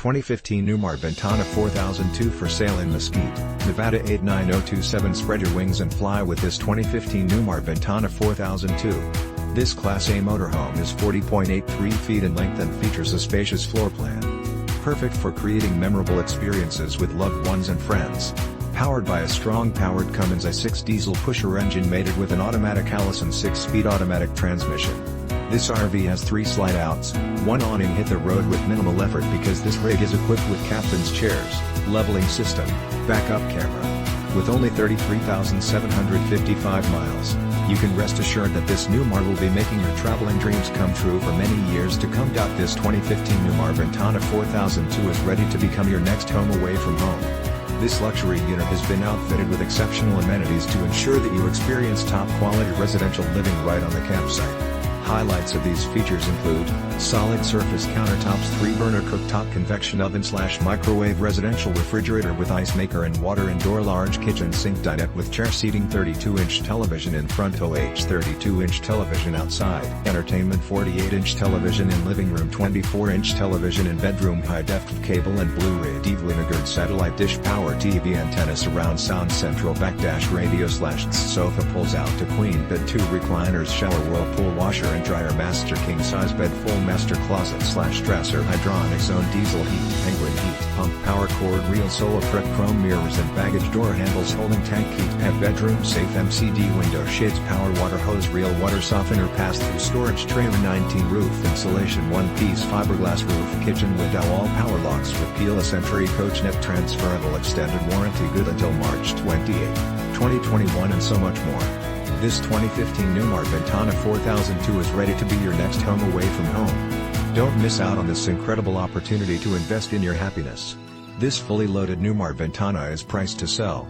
2015 Newmar Ventana 4002 for sale in Mesquite, Nevada 89027. Spread your wings and fly with this 2015 Newmar Ventana 4002. This Class A motorhome is 40.83 feet in length and features a spacious floor plan. Perfect for creating memorable experiences with loved ones and friends. Powered by a strong-powered Cummins I6 Diesel Pusher engine mated with an automatic Allison 6-speed automatic transmission. This RV has 3 slide-outs, 1 awning. Hit the road with minimal effort because this rig is equipped with captain's chairs, leveling system, backup camera. With only 33,755 miles, you can rest assured that this Newmar will be making your traveling dreams come true for many years to come. This 2015 Newmar Ventana 4002 is ready to become your next home away from home. This luxury unit has been outfitted with exceptional amenities to ensure that you experience top-quality residential living right on the campsite. Highlights of these features include solid surface countertops, 3-burner cooktop, convection oven / microwave residential refrigerator with ice maker and water indoor, large kitchen, SinkDinette with chair seating, 32-inch television in front, 32-inch television outside, entertainment, 48-inch television in living room, 24-inch television in bedroom, high DEFTV cable and Bluray, DVDWinegard satellite, DishPower TV, AntennaSurround, SoundCentral, back-radio / sofa pulls out to queen, BedTwo, recliners, shower, whirlpool, washer and DryerMaster, king-size bed, full master closet / DresserHydronic zone, diesel, HeatPenguin heat pump, power cord, ReelSolar, PrepChrome mirrors and baggage door handles, holding tank, heat pad, bedroom safe, MCD window shades, power water hose, real water softener, pass-through storage trailer, 19 roof insulation, 1-piece fiberglass roof, kitchen window, all power locks with keyless entry, coach net transferable, extended warranty good until March 28, 2021, and so much more. This 2015 Newmar Ventana 4002 is ready to be your next home away from home. Don't miss out on this incredible opportunity to invest in your happiness. This fully loaded Newmar Ventana is priced to sell.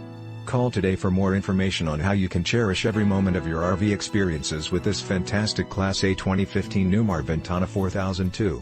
Call today for more information on how you can cherish every moment of your RV experiences with this fantastic Class A 2015 Newmar Ventana 4002.